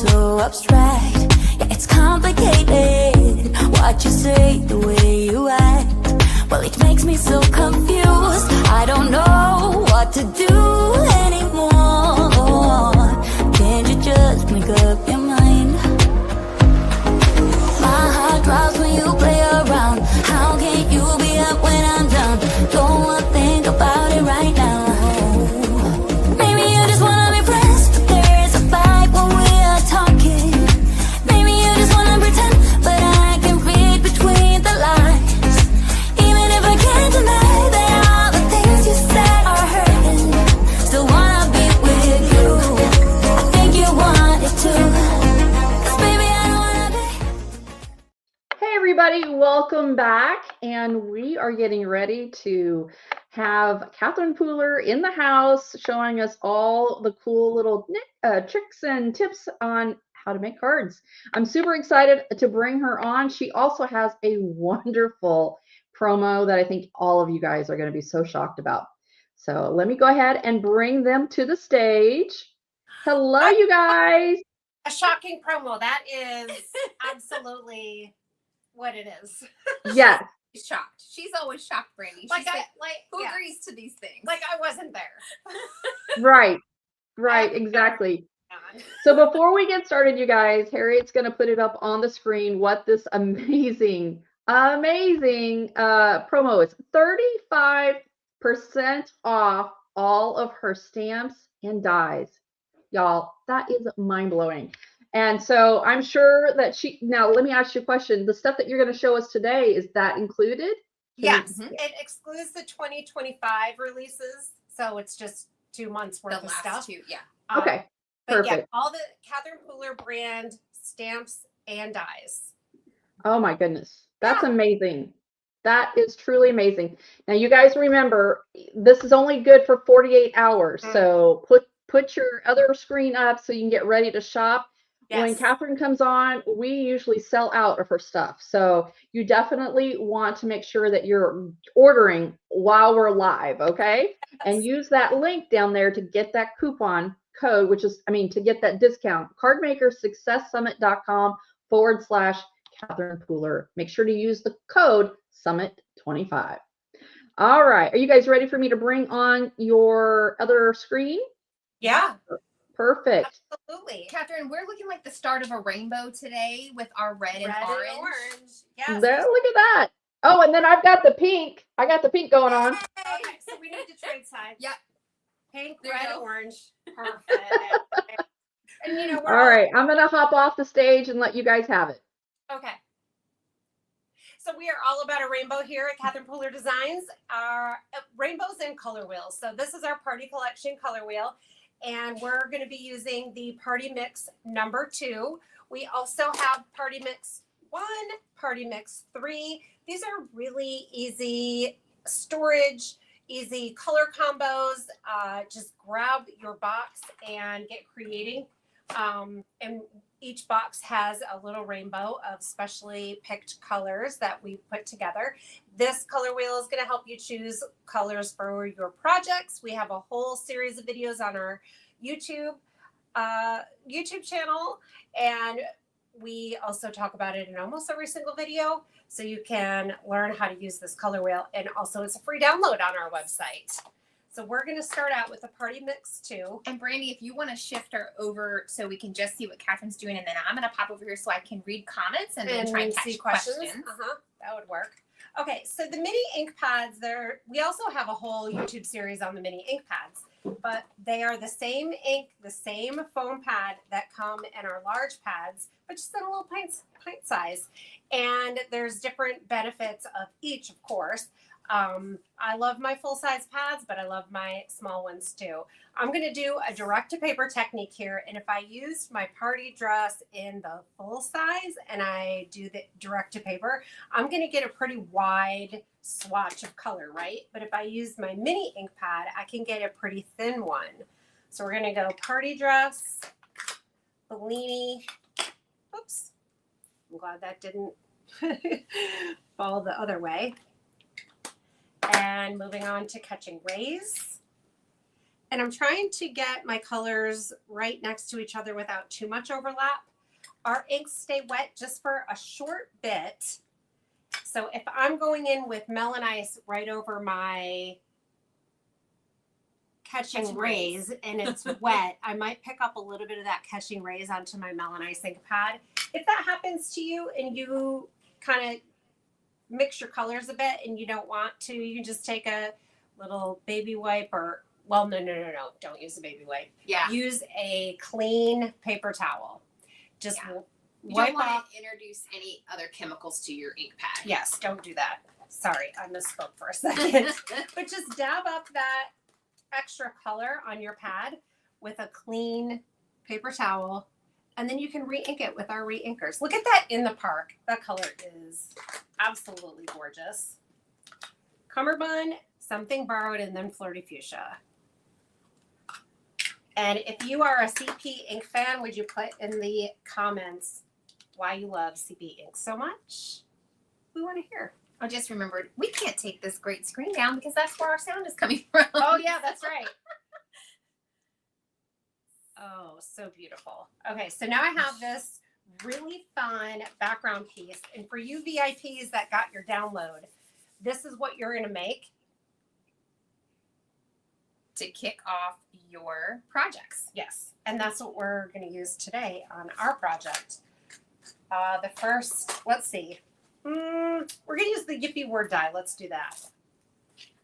so abstract. Yeah, it's complicated. What you say, the way you act, well, it makes me so confused. I don't know what to do anymore. Can't you just make up your mind? My heart drops when you play around. How can you be up when I'm down? Don't wanna think about it right now. Maybe you just wanna be friends, but there is a fight when we are talking. Maybe you just wanna pretend, but I can read between the lines. Even if I can't deny that all the things you said are hurting, still wanna be with you. I think you want it too. 'Cause baby, I don't wanna be. Hey everybody, welcome back, and we are getting ready to have Catherine Pooler in the house showing us all the cool little tricks and tips on how to make cards. I'm super excited to bring her on. She also has a wonderful promo that I think all of you guys are going to be so shocked about. So let me go ahead and bring them to the stage. Hello, you guys. A shocking promo. That is absolutely what it is. Yes. She's shocked. She's always shocked, Brandy. Like Who yeah. agrees to these things? Like I wasn't there. Right, exactly. So before we get started, you guys, Harriet's going to put it up on the screen what this amazing promo is. 35% off all of her stamps and dies. Y'all, that is mind-blowing. And so I'm sure that now let me ask you a question. The stuff that you're going to show us today, is that included? Yes, it excludes the 2025 releases, so it's just 2 months worth The of last stuff. two, yeah. Okay, But perfect. yeah, all the Catherine Pooler brand stamps and dies. Oh my goodness. That's amazing. That is truly amazing. Now you guys remember, this is only good for 48 hours. So put your other screen up so you can get ready to shop. Yes. When Catherine comes on, we usually sell out of her stuff. So you definitely want to make sure that you're ordering while we're live, okay? Yes. And use that link down there to get that coupon code, to get that discount. cardmakersuccesssummit.com/Catherine Pooler. Make sure to use the code Summit25. All right. Are you guys ready for me to bring on your other screen? Yeah. Perfect. Absolutely. Catherine, we're looking like the start of a rainbow today with our red and orange. Yes. Look at that. Oh, and then I've got the pink. I got the pink going on. Okay, so we need to trade sides. Yep. Pink, There you red, go. orange. Perfect. And you know, we're All right. I'm going to hop off the stage and let you guys have it. Okay. So we are all about a rainbow here at Catherine Pooler Designs. Our rainbows and color wheels. So this is our party collection color wheel, and we're going to be using the Party Mix number 2. We also have Party Mix 1, Party Mix 3. These are really easy storage, easy color combos. Just grab your box and get creating. And each box has a little rainbow of specially picked colors that we put together. This color wheel is going to help you choose colors for your projects. We have a whole series of videos on our YouTube channel, and we also talk about it in almost every single video, so you can learn how to use this color wheel. And also it's a free download on our website. So we're going to start out with the Party Mix 2. And Brandy, if you want to shift her over so we can just see what Catherine's doing, and then I'm going to pop over here so I can read comments and then try and catch questions. That would work. Okay, so the mini ink pads, we also have a whole YouTube series on the mini ink pads, but they are the same ink, the same foam pad that come in our large pads, but just in a little pint size. And there's different benefits of each, of course. I love my full-size pads, but I love my small ones too. I'm going to do a direct-to-paper technique here, and if I used my party dress in the full size and I do the direct-to-paper, I'm going to get a pretty wide swatch of color, right? But if I use my mini ink pad, I can get a pretty thin one. So we're going to go party dress, Bellini. Oops. I'm glad that didn't fall the other way. And moving on to Catching Rays. And I'm trying to get my colors right next to each other without too much overlap. Our inks stay wet just for a short bit. So if I'm going in with Melon Ice right over my catching rays and it's wet, I might pick up a little bit of that catching rays onto my Melon Ice ink pad. If that happens to you and you kind of mix your colors a bit and you don't want to, you can just take a little baby wipe or, well, no, don't use a baby wipe. Yeah. Use a clean paper towel. Just You wipe don't want off. to introduce any other chemicals to your ink pad. Yes, don't do that. Sorry, I misspoke for a second. But just dab up that extra color on your pad with a clean paper towel, and then you can re-ink it with our re-inkers. Look at that in the park. That color is absolutely gorgeous. Cummerbund, Something Borrowed, and then Flirty Fuchsia. And if you are a CP ink fan, would you put in the comments why you love CP ink so much? We want to hear. I just remembered we can't take this great screen down because that's where our sound is coming from. Oh, yeah, that's right. Oh, so beautiful. Okay, so now I have this really fun background piece. And for you VIPs that got your download, this is what you're going to make to kick off your projects. Yes, and that's what we're going to use today on our project. The first, let's see. We're going to use the Yippee word die. Let's do that.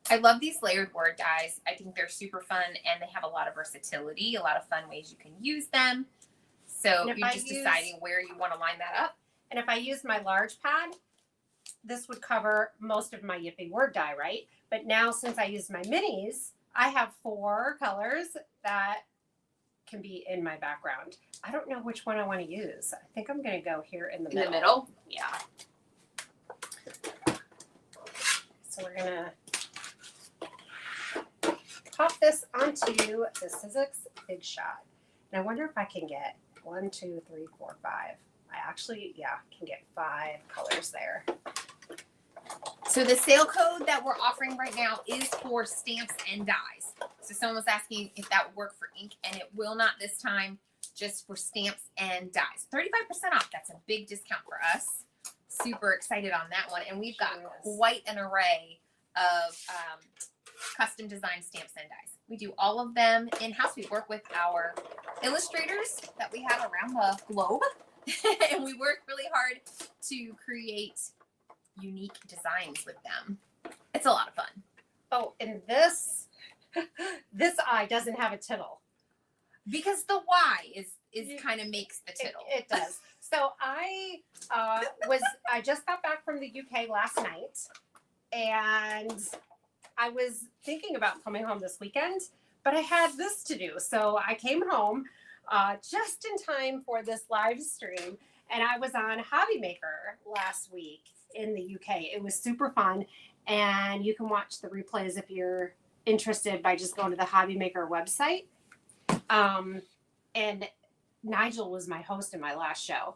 I love these layered word dies. I think they're super fun and they have a lot of versatility, a lot of fun ways you can use them. So you're just deciding where you want to line that up. And if I use my large pad, this would cover most of my Yippee word die, right? But now since I use my minis, I have 4 colors that can be in my background. I don't know which one I want to use. I think I'm going to go here in the middle. In the middle? Yeah. So we're going to pop this onto the Sizzix Big Shot. And I wonder if I can get 1, 2, 3, 4, 5. I actually, can get 5 colors there. So the sale code that we're offering right now is for stamps and dies. So someone was asking if that would work for ink, and it will not this time, just for stamps and dies. 35% off. That's a big discount for us. Super excited on that one. And we've got quite an array of custom design stamps and dies. We do all of them in-house. We work with our illustrators that we have around the globe. And we work really hard to create unique designs with them. It's a lot of fun. Oh, and this eye doesn't have a tittle. Because the Y is kind of makes the tittle. It does. So I just got back from the UK last night, and I was thinking about coming home this weekend, but I had this to do. So I came home just in time for this live stream, and I was on Hobby Maker last week in the UK. It was super fun, and you can watch the replays if you're interested by just going to the Hobby Maker website. And Nigel was my host in my last show,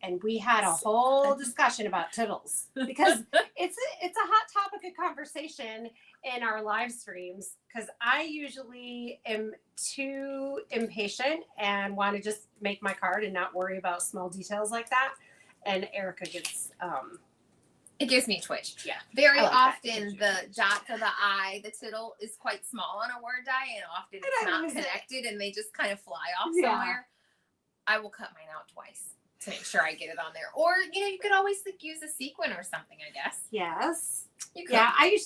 and we had a whole discussion about tittles because it's a hot topic of conversation in our live streams, because I usually am too impatient and want to just make my card and not worry about small details like that. And Erica gets it gives me a twitch. Yeah. Very like often the dot to the eye, the tittle is quite small on a word die, and often it's not connected and they just kind of fly off somewhere. I will cut mine out twice to make sure I get it on there. Or, you could always use a sequin or something, I guess. Yes. You could. Yeah, I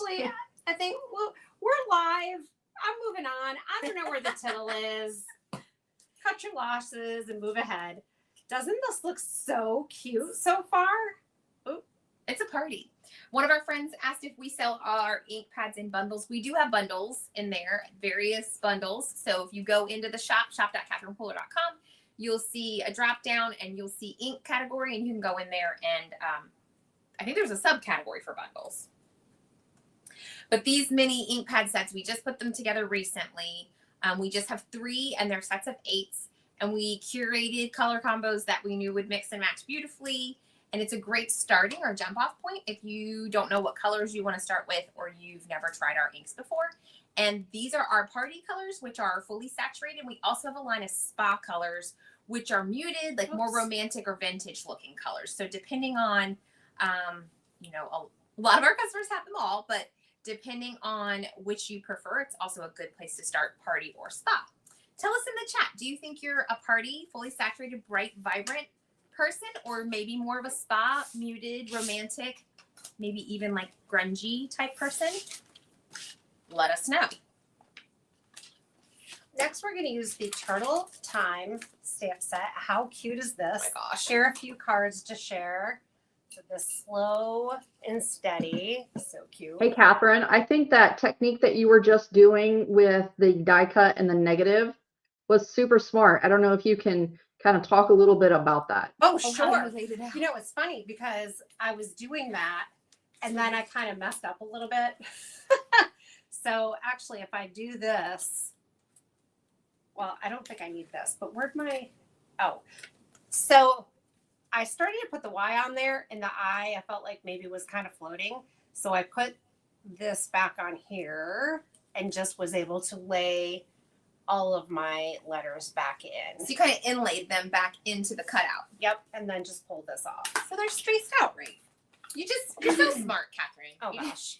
think, well, we're live. I'm moving on. I don't know where the tittle is. Cut your losses and move ahead. Doesn't this look so cute so far? Ooh. It's a party. One of our friends asked if we sell our ink pads in bundles. We do have bundles in there, various bundles. So if you go into the shop.catherinepooler.com, you'll see a drop down and you'll see ink category, and you can go in there and I think there's a subcategory for bundles. But these mini ink pad sets, we just put them together recently. We just have 3 and they're sets of 8s, and we curated color combos that we knew would mix and match beautifully. And it's a great starting or jump off point if you don't know what colors you want to start with, or you've never tried our inks before. And these are our party colors, which are fully saturated. We also have a line of spa colors, which are muted, like more romantic or vintage looking colors. So depending on, you know, a lot of our customers have them all, but depending on which you prefer, it's also a good place to start party or spa. Tell us in the chat, do you think you're a party, fully saturated, bright, vibrant person, or maybe more of a spa, muted, romantic, maybe even like grungy type person? Let us know. Next, we're going to use the Turtle Time stamp set. How cute is this? Oh my gosh. Share a few cards to share. So the slow and steady. So cute. Hey, Catherine, I think that technique that you were just doing with the die cut and the negative was super smart. I don't know if you can kind of talk a little bit about that. Oh, How sure. you laid it out. You know, it's funny because I was doing that and then I kind of messed up a little bit. So actually, if I do this, well, I don't think I need this, but where'd my, oh, so I started to put the Y on there and the I felt like maybe was kind of floating. So I put this back on here and just was able to lay all of my letters back in. So you kind of inlaid them back into the cutout. Yep. And then just pull this off. So they're spaced out right. You're so smart, Catherine. Oh gosh.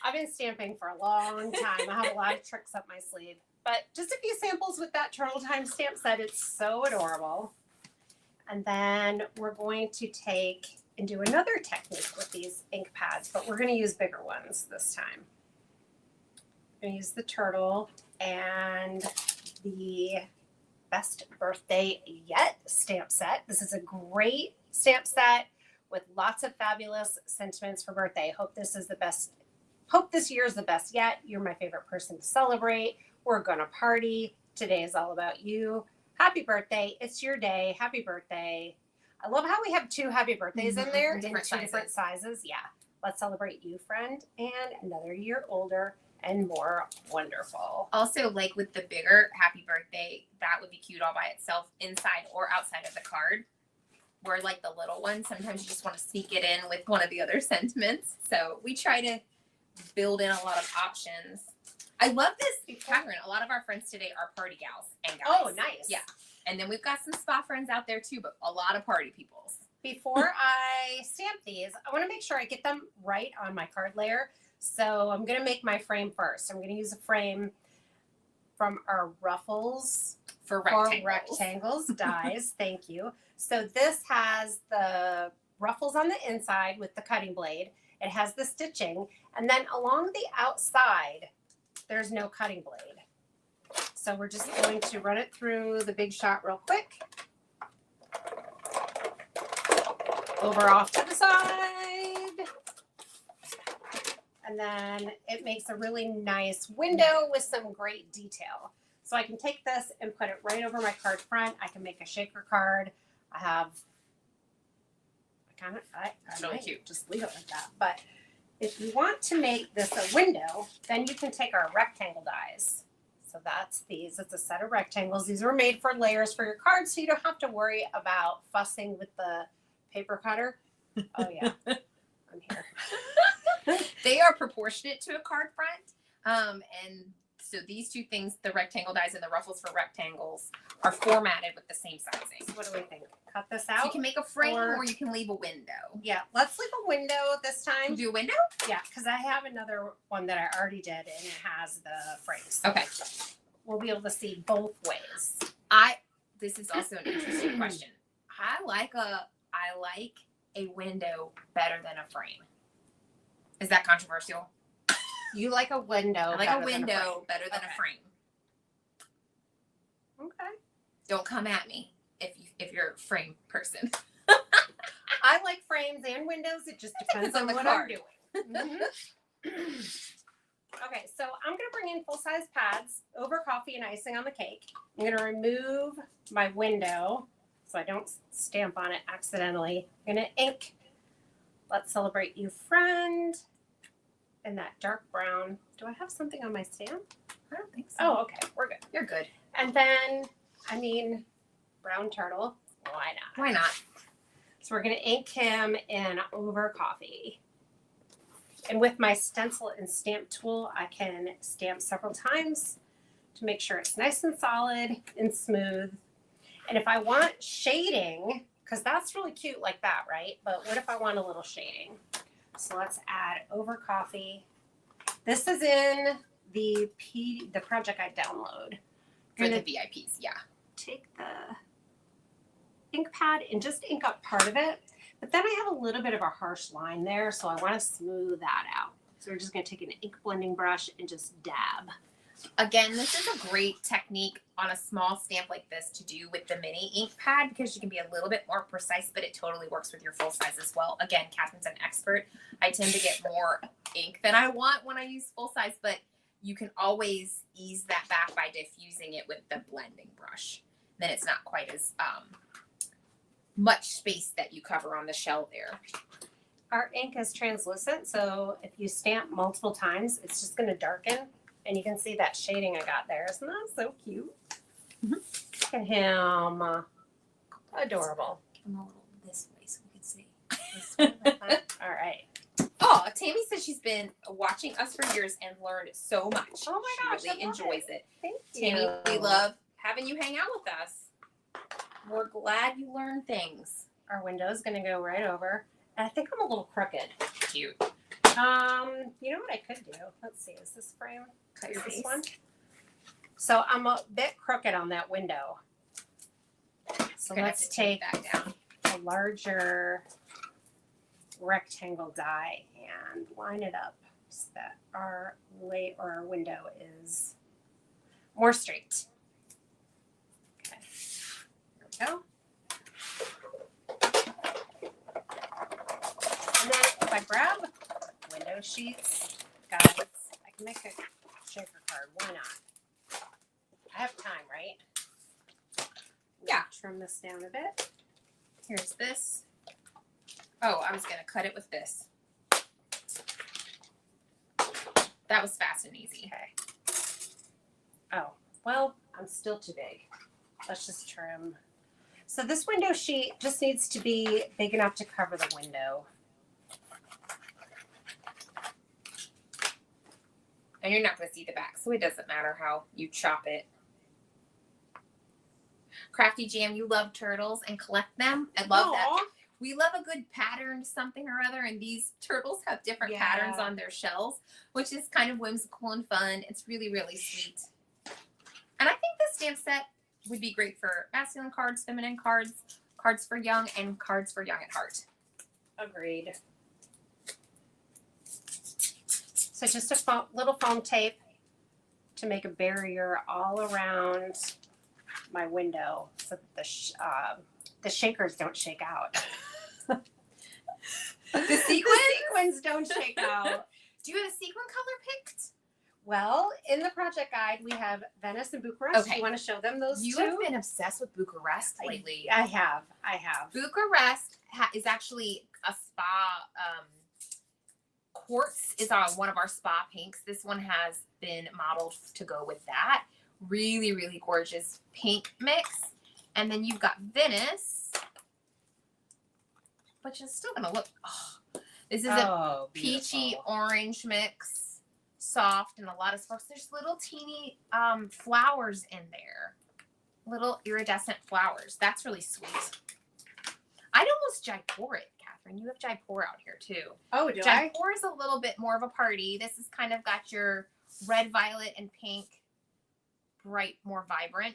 I've been stamping for a long time. I have a lot of tricks up my sleeve. But just a few samples with that Turtle Time stamp set. It's so adorable. And then we're going to take and do another technique with these ink pads, but we're going to use bigger ones this time. I'm going to use the turtle and the Best Birthday Yet stamp set. This is a great stamp set with lots of fabulous sentiments for birthday. Hope this is the best. Hope this year is the best yet. You're my favorite person to celebrate. We're gonna party. Today is all about you. Happy birthday. It's your day. Happy birthday. I love how we have 2 happy birthdays in there in 2 different sizes. Yeah. Let's celebrate you, friend, and another year older and more wonderful. Also, like with the bigger happy birthday, that would be cute all by itself, inside or outside of the card. Where like the little one, sometimes you just want to sneak it in with one of the other sentiments. So we try to build in a lot of options. I love this, Catherine. A lot of our friends today are party gals and guys. Oh, nice. Yeah. And then we've got some spa friends out there too, but a lot of party peoples. Before I stamp these, I want to make sure I get them right on my card layer. So I'm going to make my frame first. I'm going to use a frame from our Ruffles For rectangles dies. Thank you. So this has the ruffles on the inside with the cutting blade. It has the stitching. And then along the outside, there's no cutting blade. So we're just going to run it through the Big Shot real quick. Over off to the side. And then it makes a really nice window with some great detail. So I can take this and put it right over my card front. I can make a shaker card. I really might cute. just leave it like that. But if you want to make this a window, then you can take our rectangle dies. So that's these. It's a set of rectangles. These were made for layers for your cards, so you don't have to worry about fussing with the paper cutter. Oh yeah, I'm here. They are proportionate to a card front. And so these 2 things, the rectangle dies and the ruffles for rectangles, are formatted with the same sizing. So what do we think? Cut this So out? you can make a frame or- or you can leave a window. Yeah, let's leave a window this time. Do a window? Yeah, because I have another one that I already did and it has the frames. Okay. We'll be able to see both ways. This is also an interesting question. I like a window better than a frame. Is that controversial? You like a window. I like better a than window frame. better than Okay. a frame. Okay. Don't come at me if you're a frame person. I like frames and windows. It just depends on on the what card. I'm doing. Okay, so I'm going to bring in full-size pads over coffee and icing on the cake. I'm going to remove my window so I don't stamp on it accidentally. I'm going to ink Let's Celebrate You, Friend in that dark brown. Do I have something on my stamp? I don't think so. Oh, okay. We're good. You're good. And then, brown turtle. Why not? Why not? So we're going to ink him in over coffee. And with my stencil and stamp tool, I can stamp several times to make sure it's nice and solid and smooth. And if I want shading, because that's really cute like that, right? But what if I want a little shading? So let's add over coffee. This is in the project I download. For the VIPs, yeah. Take the ink pad and just ink up part of it. But then I have a little bit of a harsh line there, so I want to smooth that out. So we're just going to take an ink blending brush and just dab. Again, this is a great technique on a small stamp like this to do with the mini ink pad because you can be a little bit more precise, but it totally works with your full size as well. Again, Catherine's an expert. I tend to get more ink than I want when I use full size, but you can always ease that back by diffusing it with the blending brush. Then it's not quite as much space that you cover on the shell there. Our ink is translucent, so if you stamp multiple times, it's just going to darken. And you can see that shading I got there. Isn't that so cute? Mm-hmm. Look at him. Adorable. Give him a little this way so we can see. All right. Oh, Tammy says she's been watching us for years and learned so much. Oh my gosh, she really I love enjoys it. Thank Tammy, you. we love having you hang out with us. We're glad you learn things. Our window is going to go right over. And I think I'm a little crooked. Cute. You know what I could do? Let's see. Is this frame? Cut your Is this face. one? So I'm a bit crooked on that window. So Gonna let's have to take take that down. a larger rectangle die and line it up so that our window is more straight. Okay. There we go. And then if I grab window sheets, guys, I can make a shaker card. Why not? I have time, right? Yeah. Trim this down a bit. Here's this. Oh, I was going to cut it with this. That was fast and easy. Okay. Oh, well, I'm still too big. Let's just trim. So this window sheet just needs to be big enough to cover the window. And you're not going to see the back, so it doesn't matter how you chop it. Crafty Jam, you love turtles and collect them. I love that. We love a good patterned something or other, and these turtles have different patterns on their shells, which is kind of whimsical and fun. It's really, really sweet. And I think this stamp set would be great for masculine cards, feminine cards, cards for young, and cards for young at heart. Agreed. So just a little foam tape to make a barrier all around my window so that the shakers don't shake out. The sequins don't shake out. Do you have a sequin color picked? Well, in the project guide, we have Venice and Bucharest. Okay. Do you want to show them those You two? have been obsessed with Bucharest lately. I have. Bucharest is actually a spa. Quartz is one of our spa pinks. This one has been modeled to go with that. Really, really gorgeous pink mix. And then you've got Venice, which is still going to look, this is a peachy orange mix, soft and a lot of sparks. There's little teeny flowers in there, little iridescent flowers. That's really sweet. I'd almost Jaipur it, Catherine. You have Jaipur out here too. Oh, do I? Jaipur is a little bit more of a party. This is kind of got your red, violet, and pink, bright, more vibrant.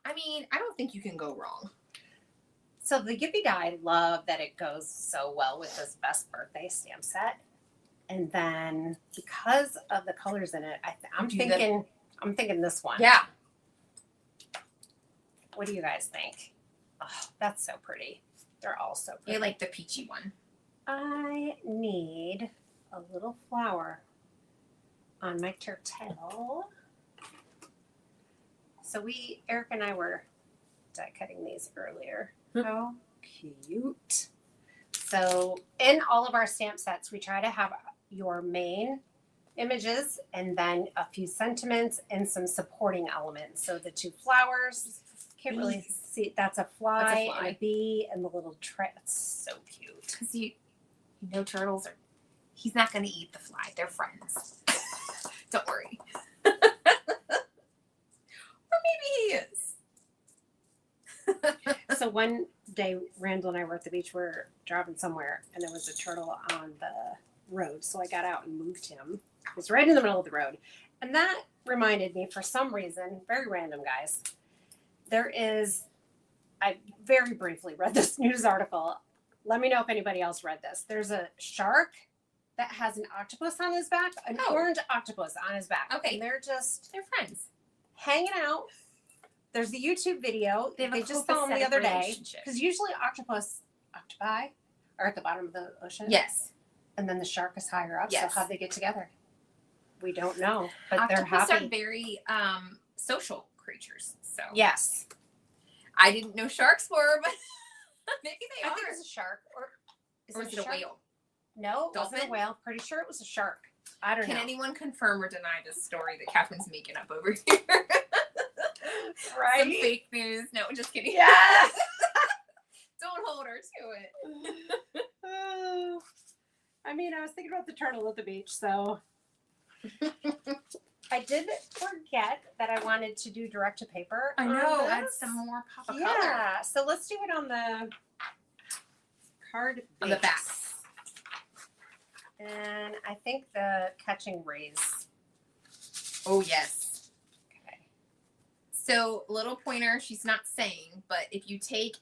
I mean, I don't think you can go wrong. So the Yippee Die, I love that it goes so well with this best birthday stamp set. And then because of the colors in it, I'm thinking this one. Yeah. What do you guys think? Oh, that's so pretty. They're all so pretty. I like the peachy one. I need a little flower on my turtle. So Eric and I were die cutting these earlier. How cute. So in all of our stamp sets, we try to have your main images and then a few sentiments and some supporting elements. So the two flowers, can't really see, that's a fly and a bee and the little tray. It's so cute. Because You know, turtles are. He's not going to eat the fly. They're friends. Don't worry. Or maybe he is. So one day, Randall and I were at the beach. We're driving somewhere, and there was a turtle on the road. So I got out and moved him. He was right in the middle of the road. And that reminded me, for some reason, very random, guys, I very briefly read this news article. Let me know if anybody else read this. There's a shark that has an octopus on his back, an orange octopus on his back. Okay. And they're friends. hanging out. There's a YouTube video. They just filmed the other day. Because usually octopi are at the bottom of the ocean. Yes. And then the shark is higher up. Yes. So how'd they get together? We don't know. But Octopus they're happy. are very social creatures. So Yes. I didn't know sharks were, but maybe they I are. think it was a shark. Or Or is it a shark? whale? No, it wasn't a Dolphin? whale. Pretty sure it was a shark. I don't Can know. anyone confirm or deny this story that Catherine's making up over here? Some fake news. No, just kidding. Yes. Don't hold her to it. I mean, I was thinking about the turtle at the beach, so. I did forget that I wanted to do direct to paper. I on know. this. Add some more pop of color Yeah, so let's do it on the card on the base. back. And I think the catching rays. Oh yes. Okay. So little pointer, she's not saying, but if you take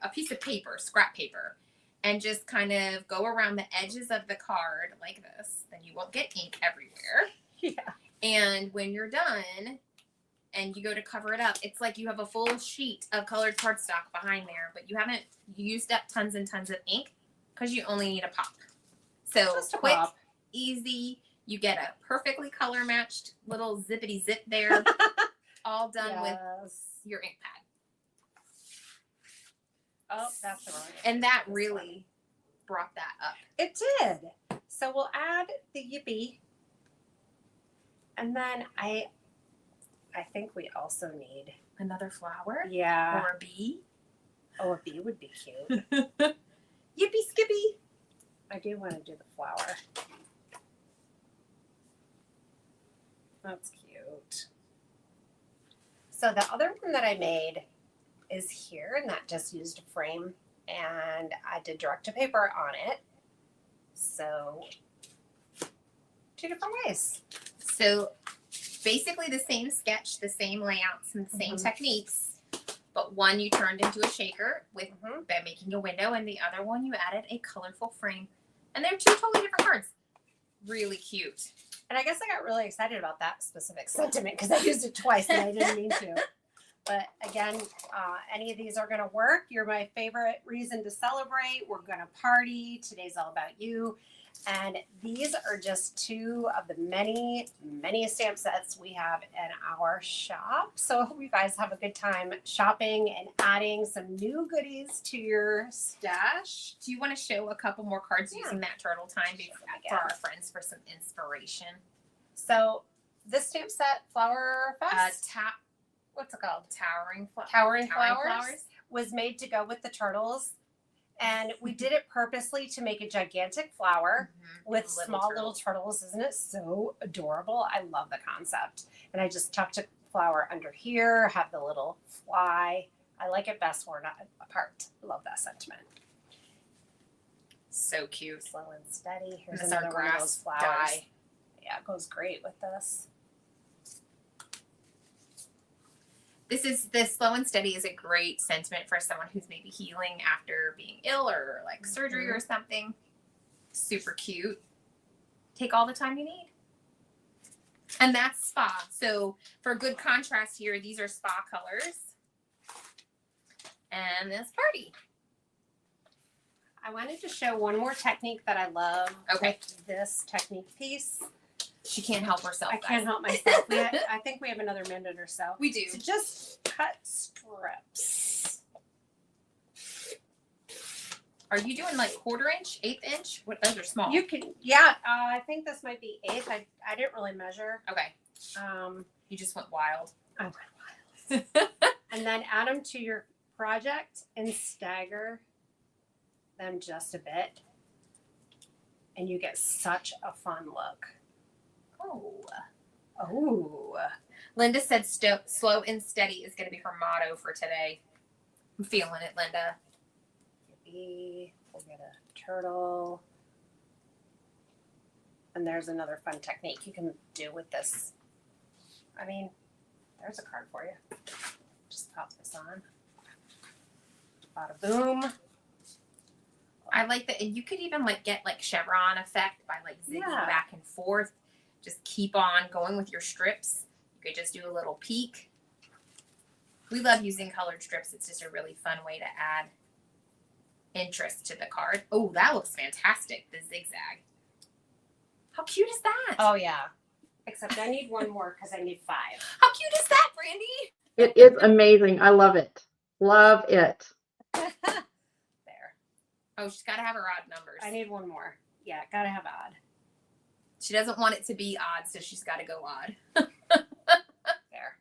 a piece of paper, scrap paper, and just kind of go around the edges of the card like this, then you won't get ink everywhere. Yeah. And when you're done and you go to cover it up, it's like you have a full sheet of colored cardstock behind there, but you haven't used up tons and tons of ink because you only need a pop. So Just a quick, pop. easy. You get a perfectly color matched little zippity zip there, all done with your ink pad. Oh, that's the wrong. And that This really brought that up. It did. So we'll add the yippee. And then I think we also need, Another flower yeah. or a bee. Oh, a bee would be cute. Yippee skippy. I do want to do the flower. That's cute. So the other one that I made is here, and that just used a frame, and I did direct to paper on it. So 2 different ways. So basically the same sketch, the same layouts, and the same Mhm. techniques, but one you turned into a shaker with Mhm. by making a window, and the other one you added a colorful frame. And they're 2 totally different cards. Really cute. And I guess I got really excited about that specific sentiment because I used it twice and I didn't mean to. But again, any of these are going to work. You're my favorite reason to celebrate. We're going to party. Today's all about you. And these are just 2 of the many, many stamp sets we have in our shop. So I hope you guys have a good time shopping and adding some new goodies to your stash. Do you want to show a couple more cards Yeah. using that turtle time for our friends for some inspiration? So this stamp set, Flower Fest, what's it called? Towering Towering Flowers. Flowers was made to go with the turtles. And we did it purposely to make a gigantic flower with small little turtles. Isn't it so adorable? I love the concept. And I just tucked a flower under here, have the little fly. I like it best worn apart. Love that sentiment. So cute. Slow and steady. Here's This is our another one of those grass flowers. dye. Yeah, it goes great with this. This slow and steady is a great sentiment for someone who's maybe healing after being ill or like surgery or something. Super cute. Take all the time you need. And that's spa. So for good contrast here, these are spa colors. And this party. I wanted to show one more technique that I love. Okay. With this technique piece. She can't help herself. I guys. can't help myself. I think we have another minute or so. We do. To just cut strips. Are you doing like 1/4 inch, 1/8 inch? What, those are small. You can, yeah. I think this might be 1/8. I didn't really measure. Okay. You just went wild. I went wild. And then add them to your project and stagger them just a bit. and you get such a fun look. Oh. Linda said slow and steady is going to be her motto for today. I'm feeling it, Linda. We'll get a turtle. And there's another fun technique you can do with this. I mean, there's a card for you. Just pop this on. Bada boom. I like that. And you could even like get like chevron effect by like zigging Yeah. back and forth. Just keep on going with your strips. You could just do a little peek. We love using colored strips. It's just a really fun way to add interest to the card. Oh, that looks fantastic. The zigzag. How cute is that? Oh, yeah. Except I need one more because I need 5. How cute is that, Brandy? It is amazing. I love it. Love it. There. Oh, she's got to have her odd numbers. I need one more. Yeah, gotta have odd. She doesn't want it to be odd, so she's got to go odd. There.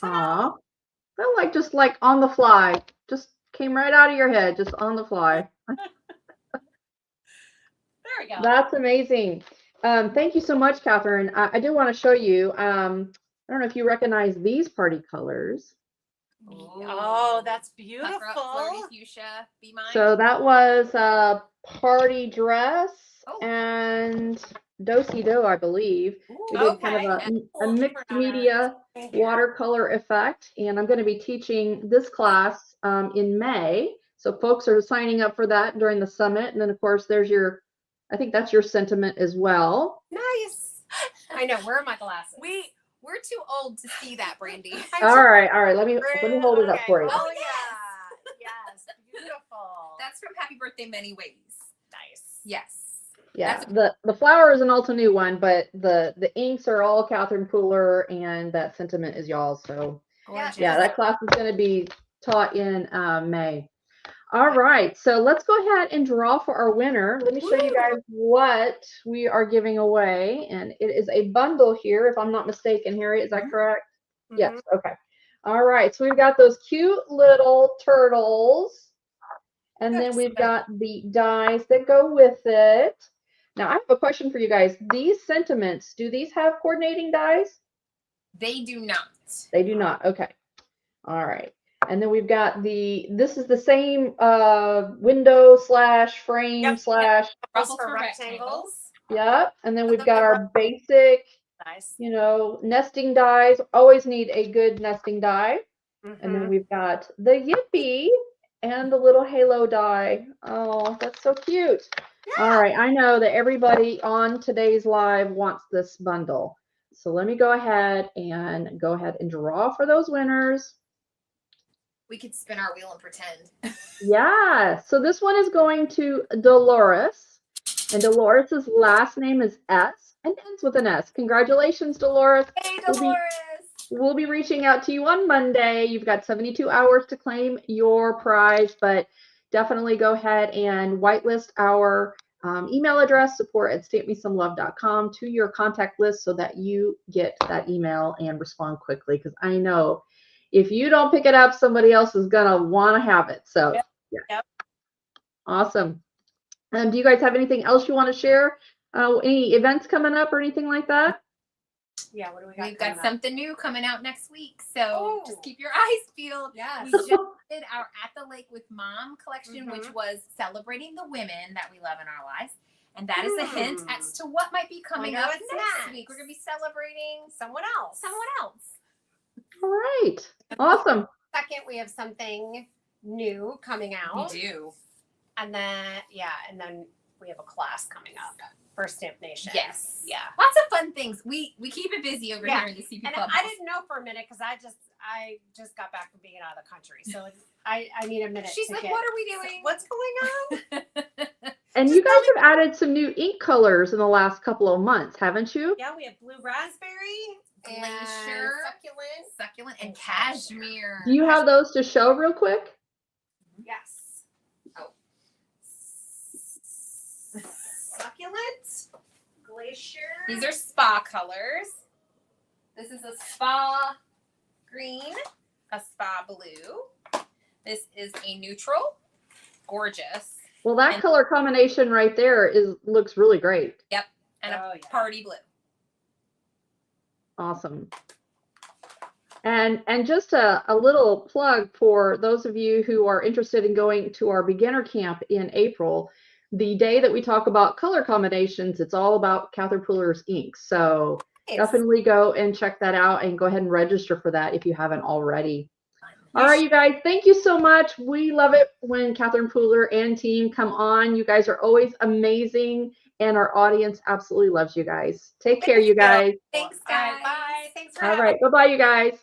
Aw. Felt like just like on the fly. Just came right out of your head, just on the fly. There we go. That's amazing. Thank you so much, Catherine. I do want to show you. I don't know if you recognize these party colors. Oh, that's beautiful. Pucker up, flirty fuchsia. Be mine. So that was a party dress Oh. and do-si-do, I believe. We did kind of a mixed media watercolor effect, and I'm going to be teaching this class in May. So folks are signing up for that during the summit, and then of course there's your, I think that's your sentiment as well. Nice. I know. Where are my glasses? We're too old to see that, Brandy. All right. Let me hold it up for you. Oh, yeah. Yes. Beautiful. That's from Happy Birthday Many Ways. nice. Yes. Yeah, the flower is an Ulta new one, but the inks are all Catherine Pooler, and that sentiment is y'all's. So Gorgeous. yeah, that class is going to be taught in May. All right, so let's go ahead and draw for our winner. Let me show you guys what we are giving away, and it is a bundle here, if I'm not mistaken. Harriet, is that correct? Mhm. Yes. Okay. All right, so we've got those cute little turtles, and then we've got the dies that go with it. Now, I have a question for you guys. These sentiments, do these have coordinating dies? They do not. They do not. Okay. All right. And then we've got this is the same window slash frame Yep, slash. Ruffles for for rectangles. Yep. And then we've the got our basic, Nice. nesting dies. Always need a good nesting die. And then we've got the Yippee and the little halo die. Oh, that's so cute. Yeah. All right, I know that everybody on today's live wants this bundle. So let me go ahead and draw for those winners. We could spin our wheel and pretend. Yeah, so this one is going to Dolores. And Dolores's last name is S and ends with an S. Congratulations, Dolores. Hey, Dolores. We'll be reaching out to you on Monday. You've got 72 hours to claim your prize, but definitely go ahead and whitelist our email address, support@stampmesomelove.com, to your contact list so that you get that email and respond quickly, because I know if you don't pick it up, somebody else is going to want to have it. So, yeah. Yep. Awesome. Do you guys have anything else you want to share? Any events coming up or anything like that? Yeah, what do we got? We've got coming up? something new coming out next week, so Oh. just keep your eyes peeled. Yes. We just did our At the Lake with Mom collection, which Mhm. was celebrating the women that we love in our lives. And that is a hint as to what might be coming know up what's next next. week. We're going to be celebrating Someone else. someone else. All right. Awesome. Second, we have something new coming out. We do. And then, we have a class coming up for Stamp Nation. Yes. Yeah. Lots of fun things. We keep it busy over Yeah. here in the CP And Club. I didn't know for a minute because I just got back from being out of the country. So I need a minute. She's to like, get, what are we doing? What's going on? And you guys have added some new ink colors in the last couple of months, haven't you? Yeah, we have blue raspberry, Glacier, and succulent, and and cashmere. Do you have those to show real quick? Yes. Oh. Succulent, glacier. These are spa colors. This is a spa green, a spa blue. This is a neutral, gorgeous. Well, that And- color combination right there looks really great. Yep. And Oh, a yeah. party blue. Awesome. And just a little plug for those of you who are interested in going to our beginner camp in April. The day that we talk about color combinations, it's all about Catherine Pooler's inks. So Nice. definitely go and check that out and go ahead and register for that if you haven't already. We All right, you guys, thank you so much. We love it when Catherine Pooler and team come on. You guys are always amazing, and our audience absolutely loves you guys. Take care, you guys. Thanks, All right, guys. bye. Thanks for All having right, bye-bye, you guys.